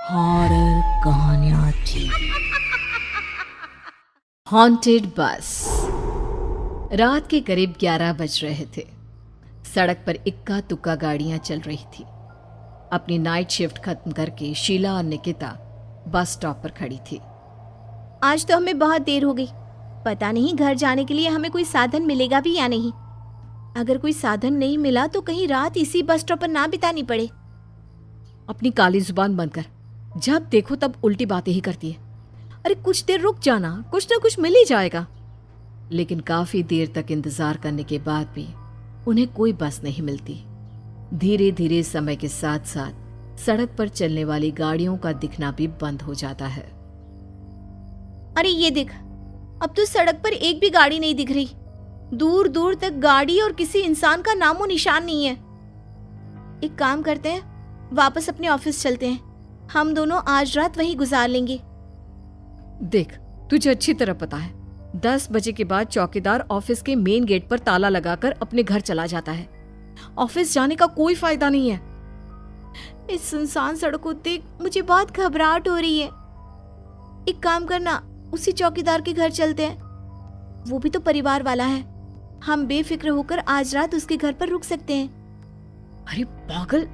Horror कहानियां थी। Haunted बस। रात के करीब 11 बज रहे थे। सड़क पर इक्का तुक्का गाड़ियां चल रही थी। अपनी नाइट शिफ्ट खत्म करके शीला और निकिता बस स्टॉप पर खड़ी थी। आज तो हमें बहुत देर हो गई। पता नहीं घर जाने के लिए हमें कोई साधन मिलेगा भी या नहीं। अगर कोई साधन नहीं मिला तो कहीं रात इसी बस स्टॉप पर ना बितानी पड़े। अपनी काली जुबान बंद कर। जब देखो तब उल्टी बातें ही करती है। अरे कुछ देर रुक जाना, कुछ ना कुछ मिल ही जाएगा। लेकिन काफी देर तक इंतजार करने के बाद भी उन्हें कोई बस नहीं मिलती। धीरे धीरे समय के साथ साथ सड़क पर चलने वाली गाड़ियों का दिखना भी बंद हो जाता है। अरे ये देख, अब तो सड़क पर एक भी गाड़ी नहीं दिख रही। दूर दूर तक गाड़ी और किसी इंसान का नामो निशान नहीं है। एक काम करते हैं, वापस अपने ऑफिस चलते हैं। हम दोनों आज रात वहीं गुजार लेंगे। देख, तुझे अच्छी तरह पता है 10 बजे के बाद चौकीदार ऑफिस के मेन गेट पर ताला लगाकर अपने घर चला जाता है। ऑफिस जाने का कोई फायदा नहीं है। इस सुनसान सड़क को देख मुझे बहुत घबराहट हो रही है। एक काम करना, उसी चौकीदार के घर चलते हैं। वो भी तो परिवार वाला है। हम बेफिक्र होकर आज रात उसके घर पर रुक सकते हैं। अरे पागल,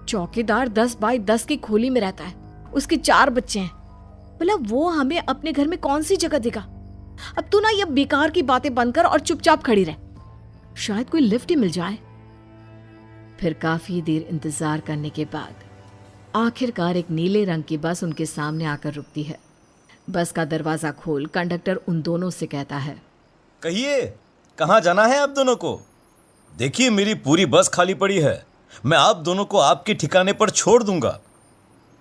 चौकीदार 10 बाई 10 की खोली में रहता है। उसके 4 बच्चे हैं। भला वो हमें अपने घर में कौन सी जगह देगा। अब तू ना ये बेकार की बातें बंद कर और चुपचाप खड़ी रह। शायद कोई लिफ्ट ही मिल जाए। फिर काफी देर इंतजार करने के बाद आखिरकार एक नीले रंग की बस उनके सामने आकर रुकती है। बस का दरवाजा खोल कंडक्टर उन दोनों से कहता है, कहिए कहाँ जाना है आप दोनों को? देखिए मेरी पूरी बस खाली पड़ी है। मैं आप दोनों को आपके ठिकाने पर छोड़ दूंगा।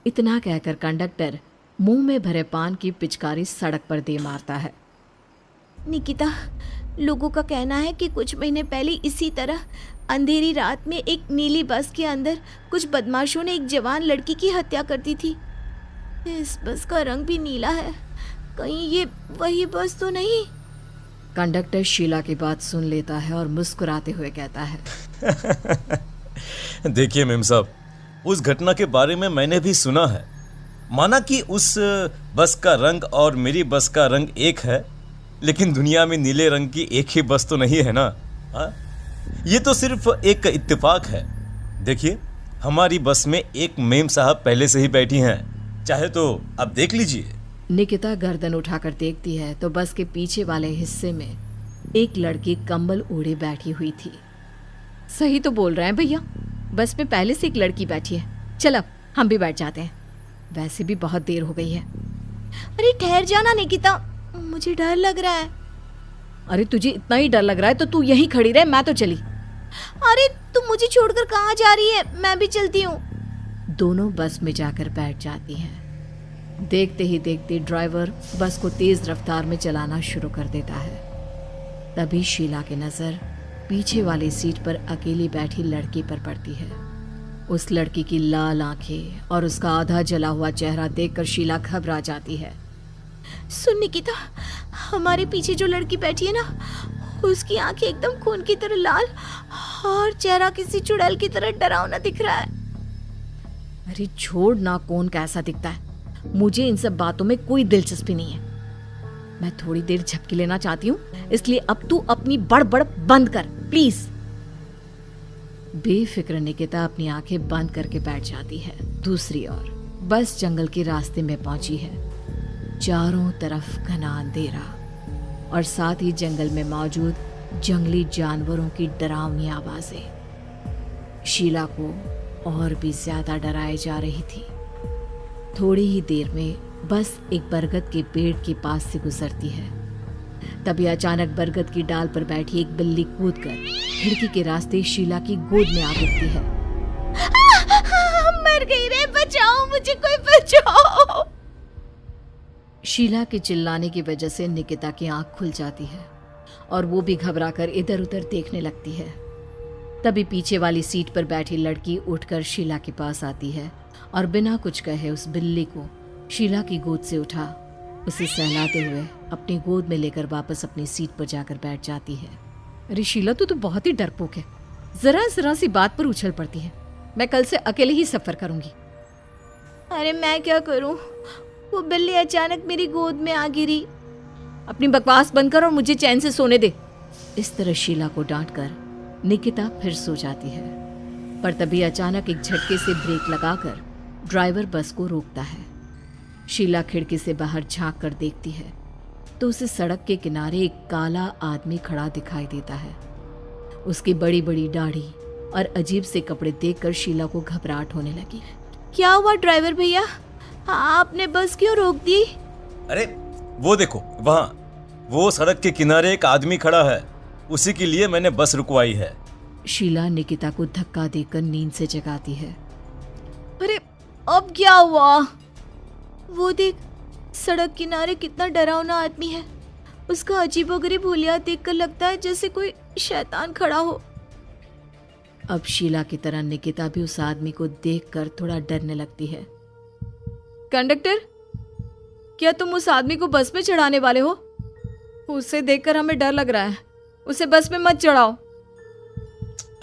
इतना कहकर कंडक्टर मुंह में भरे पान की पिचकारी सड़क पर दे मारता है। निकिता, लोगों का कहना है कि कुछ महीने पहले इसी तरह अंधेरी रात में एक नीली बस के अंदर कुछ बदमाशों ने एक जवान लड़की की हत्या कर दी थी। इस बस का रंग भी नीला है। कहीं ये वही बस तो नहीं? कंडक्टर शीला की बात सुन लेता है और मुस्कुराते हुए कहता है, देखिए मेम साहब, उस घटना के बारे में मैंने भी सुना है। माना कि उस बस का रंग और मेरी बस का रंग एक है, लेकिन दुनिया में नीले रंग की एक ही बस तो नहीं है ना। हाँ, ये तो सिर्फ एक इत्तेफाक है। देखिए हमारी बस में एक मेम साहब पहले से ही बैठी हैं, चाहे तो आप देख लीजिए। निकिता गर्दन उठाकर देखती है तो बस के पीछे वाले हिस्से में एक लड़की कंबल ओढ़े बैठी हुई थी। सही तो बोल रहे हैं भैया, बस में पहले से एक लड़की बैठी है। चल अब हम भी बैठ जाते हैं, वैसे भी बहुत देर हो गई है। अरे ठहर जाना निकिता, मुझे डर लग रहा है। अरे तुझे इतना ही डर लग रहा है तो तू यहीं खड़ी रहे, मैं तो चली। अरे तुम मुझे छोड़कर कहाँ जा रही है? मैं भी चलती हूँ। दोनों बस में जाकर बैठ जाती हैं। देखते ही देखते ड्राइवर बस को तेज रफ्तार में चलाना शुरू कर देता है। तभी शीला की नजर पीछे वाली सीट पर अकेली बैठी लड़की पर पड़ती है। उस लड़की की लाल आंखें और उसका आधा जला हुआ चेहरा देखकर शीला घबरा जाती है। सुन निकिता, हमारे पीछे जो लड़की बैठी है ना, उसकी आंखें एकदम खून की तरह लाल और चेहरा किसी चुड़ैल की तरह डरावना दिख रहा है। अरे छोड़ ना, कौन कैसा दिखता है? मुझे इन सब बातों में कोई दिलचस्पी नहीं है। मैं थोड़ी देर झपकी लेना चाहती हूँ, इसलिए अब तू अपनी बड़बड़ बंद कर प्लीज। बेफिक्र निकिता अपनी आंखें बंद करके बैठ जाती है। दूसरी ओर बस जंगल के रास्ते में पहुंची है। चारों तरफ घना अंधेरा और साथ ही जंगल में मौजूद जंगली जानवरों की डरावनी आवाजें शीला को और भी ज्यादा डराए जा रही थी। थोड़ी ही देर में बस एक बरगद के पेड़ के पास से गुजरती है। तभी अचानक बरगद की डाल पर बैठी एक बिल्ली कूदकर खिड़की के रास्ते शीला की गोद में आ गिरती है। मर गई रे, बचाओ मुझे, कोई बचाओ। शीला के चिल्लाने की वजह से निकिता की आंख खुल जाती है और वो भी घबराकर इधर उधर देखने लगती है। तभी पीछे वाली सीट पर बैठी लड़की उठकर शीला के पास आती है और बिना कुछ कहे उस बिल्ली को शीला की गोद से उठा उसे सहलाते हुए अपनी गोद में लेकर वापस अपनी सीट पर जाकर बैठ जाती है। अरे शीला, तू तो बहुत ही डरपोक है। जरा जरा सी बात पर उछल पड़ती है। मैं कल से अकेले ही सफर करूंगी। अरे मैं क्या करूं? वो बिल्ली अचानक मेरी गोद में आ गिरी। अपनी बकवास बंद कर और मुझे चैन से सोने दे। इस तरह शीला को डांटकर निकिता फिर सो जाती है, पर तभी अचानक एक झटके से ब्रेक लगाकर ड्राइवर बस को रोकता है। शीला खिड़की से बाहर झांक कर देखती है तो उसे सड़क के किनारे एक काला आदमी खड़ा दिखाई देता है। उसकी बड़ी बड़ी दाढ़ी और अजीब से कपड़े देखकर शीला को घबराहट होने लगी। क्या हुआ ड्राइवर भैया? आपने बस क्यों रोक दी? अरे वो देखो, वहाँ वो सड़क के किनारे एक आदमी खड़ा है, उसी के लिए मैंने बस रुकवाई है। शीला निकिता को धक्का देकर नींद से जगाती है। अरे अब क्या हुआ? वो देख, सड़क किनारे कितना डरावना आदमी है। उसका अजीबोगरीब हुलिया देखकर लगता है जैसे कोई शैतान खड़ा हो। अब शीला की तरह निकिता भी उस आदमी को देखकर थोड़ा डरने लगती है। कंडक्टर, क्या तुम उस आदमी को बस में चढ़ाने वाले हो? उसे देखकर हमें डर लग रहा है, उसे बस में मत चढ़ाओ।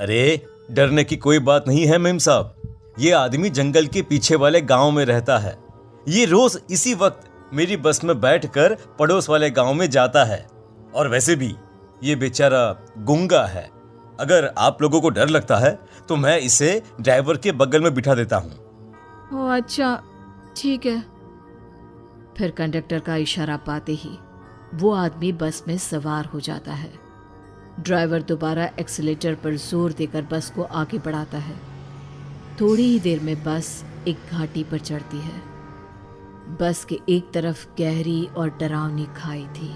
अरे डरने की कोई बात नहीं है मेम साहब, ये आदमी जंगल के पीछे वाले गांव में रहता है। ये रोज इसी वक्त मेरी बस में बैठकर पड़ोस वाले गांव में जाता है, और वैसे भी ये बेचारा गूंगा है। अगर आप लोगों को डर लगता है तो मैं इसे ड्राइवर के बगल में बिठा देता हूँ। ओह अच्छा, ठीक है। फिर कंडक्टर का इशारा पाते ही वो आदमी बस में सवार हो जाता है। ड्राइवर दोबारा एक्सीलेटर पर जोर देकर बस को आगे बढ़ाता है। थोड़ी ही देर में बस एक घाटी पर चढ़ती है। बस के एक तरफ गहरी और डरावनी खाई थी,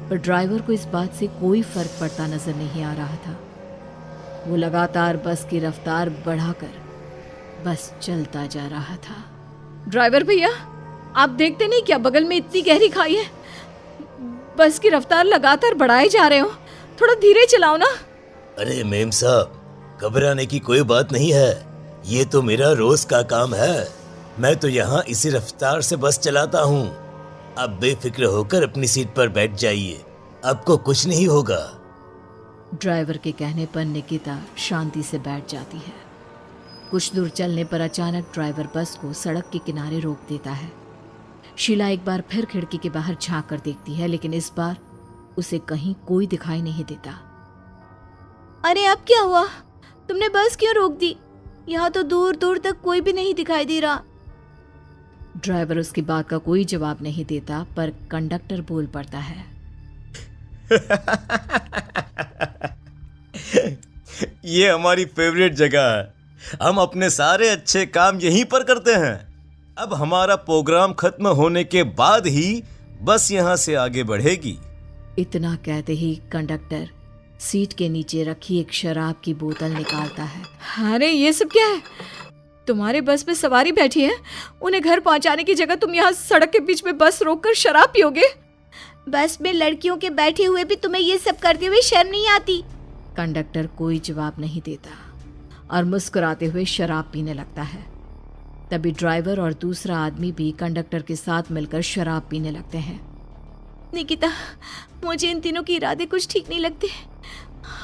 पर ड्राइवर को इस बात से कोई फर्क पड़ता नजर नहीं आ रहा था। वो लगातार बस की रफ्तार बढ़ाकर बस चलता जा रहा था। ड्राइवर भैया, आप देखते नहीं क्या बगल में इतनी गहरी खाई है? बस की रफ्तार लगातार बढ़ाए जा रहे हो, थोड़ा धीरे चलाओ ना। अरे मेम साहब, घबराने की कोई बात नहीं है, ये तो मेरा रोज का काम है। मैं तो यहाँ इसी रफ्तार से बस चलाता हूँ। आप बेफिक्र होकर अपनी सीट पर बैठ जाइए, आपको कुछ नहीं होगा। ड्राइवर के कहने पर निकिता शांति से बैठ जाती है। कुछ दूर चलने पर अचानक ड्राइवर बस को सड़क के किनारे रोक देता है। शीला एक बार फिर खिड़की के बाहर झांक कर देखती है, लेकिन इस बार उसे कहीं कोई दिखाई नहीं देता। अरे अब क्या हुआ? तुमने बस क्यों रोक दी? यहाँ तो दूर दूर तक कोई भी नहीं दिखाई दे रहा। ड्राइवर उसकी बात का कोई जवाब नहीं देता, पर कंडक्टर बोल पड़ता है। ये हमारी फेवरेट जगह है, हम अपने सारे अच्छे काम यहीं पर करते हैं। अब हमारा प्रोग्राम खत्म होने के बाद ही बस यहाँ से आगे बढ़ेगी। इतना कहते ही कंडक्टर सीट के नीचे रखी एक शराब की बोतल निकालता है। अरे ये सब क्या है? तुम्हारे बस में सवारी बैठी है, उन्हें घर पहुंचाने की जगह तुम यहाँ सड़क के बीच में बस रोककर शराब पियोगे? बस में लड़कियों के बैठे हुए भी तुम्हें ये सब करते हुए शर्म नहीं आती? कंडक्टर कोई जवाब नहीं देता और मुस्कुराते हुए शराब पीने लगता है। तभी ड्राइवर और दूसरा आदमी भी कंडक्टर के साथ मिलकर शराब पीने लगते हैं। निकिता, मुझे इन तीनों के इरादे कुछ ठीक नहीं लगते।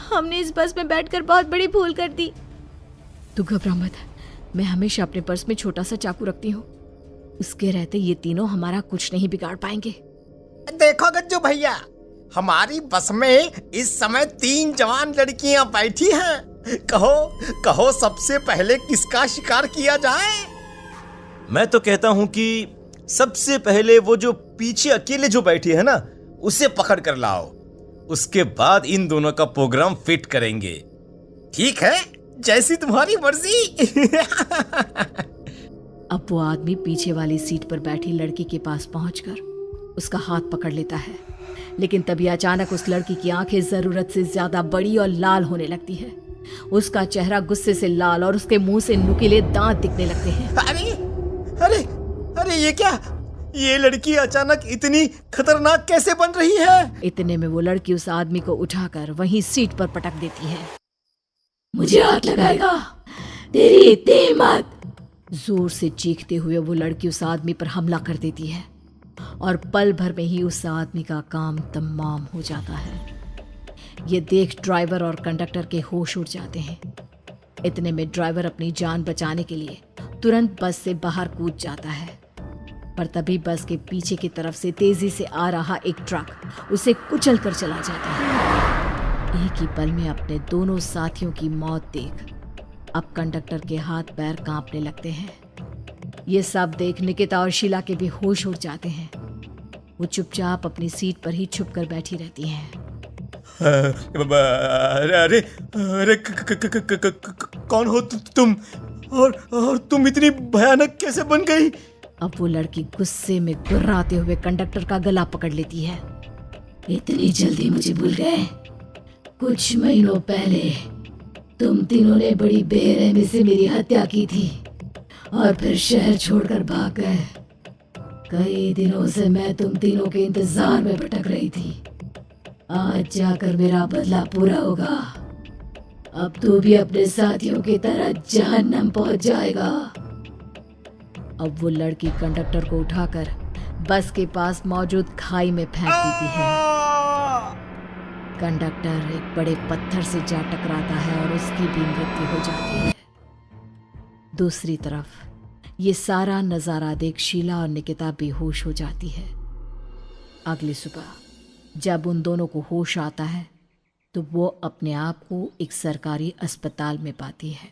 हमने इस बस में बैठकर बहुत बड़ी भूल कर दी। तू घबरा मत, मैं हमेशा अपने पर्स में छोटा सा चाकू रखती हूँ। उसके रहते ये तीनों हमारा कुछ नहीं बिगाड़ पाएंगे। देखो गज्जू भैया, हमारी बस में इस समय 3 जवान लड़कियां बैठी हैं। कहो सबसे पहले किसका शिकार किया जाए? मैं तो कहता हूँ कि सबसे पहले वो जो पीछे अकेले जो बैठी है ना, उसे पकड़ कर लाओ। उसके बाद इन दोनों का प्रोग्राम फिट करेंगे। ठीक है, जैसी तुम्हारी मर्जी। अब वो आदमी पीछे वाली सीट पर बैठी लड़की के पास पहुंचकर उसका हाथ पकड़ लेता है, लेकिन तभी अचानक उस लड़की की आंखें जरूरत से ज्यादा बड़ी और लाल होने लगती है। उसका चेहरा गुस्से से लाल और उसके मुंह से नुकीले दांत दिखने लगते हैं। अरे अरे अरे, ये क्या? ये लड़की अचानक इतनी खतरनाक कैसे बन रही है? इतने में वो लड़की उस आदमी को उठाकर वहीं सीट पर पटक देती है। मुझे हाथ लगाएगा, तेरी इतनी हिम्मत! जोर से चीखते हुए वो लड़की उस आदमी पर हमला कर देती है और पल भर में ही उस आदमी का काम तमाम हो जाता है। ये देख ड्राइवर और कंडक्टर के होश उड़ जाते हैं। इतने में ड्राइवर अपनी जान बचाने के लिए तुरंत बस से बाहर कूद जाता है। पर तभी बस के पीछे की तरफ से तेजी से आ रहा एक ट्रक उसे कुचल कर चला जाता है। एक ही पल में अपने दोनों साथियों की मौत देख अब कंडक्टर के हाथ पैर कांपने लगते हैं। ये सब देख निकिता और शीला के भी होश उड़ जाते हैं। वो चुपचाप अपनी सीट पर ही छुप कर बैठी रहती हैं। अरे अरे अरे कौन हो तुम और तुम इतनी भयानक कैसे बन गई? अब वो लड़की गुस्से में गुर्राते हुए कंडक्टर का गला पकड़ लेती है। इतनी जल्दी मुझे भूल गए? कुछ महीनों पहले तुम तीनों ने बड़ी बेरहमी से मेरी हत्या की थी और फिर शहर छोड़कर भाग गए। कई दिनों से मैं तुम तीनों के इंतजार में भटक रही थी। आज जाकर मेरा बदला पूरा होगा। अब तू भी अपने साथियों की तरह जहन्नम पहुंच जाएगा। अब वो लड़की कंडक्टर को उठाकर बस के पास मौजूद खाई में फेंक देती है। कंडक्टर एक बड़े पत्थर से जा टकराता है और उसकी भी मृत्यु हो जाती है। दूसरी तरफ ये सारा नजारा देख शीला और निकिता बेहोश हो जाती है। अगली सुबह जब उन दोनों को होश आता है तो वो अपने आप को एक सरकारी अस्पताल में पाती है।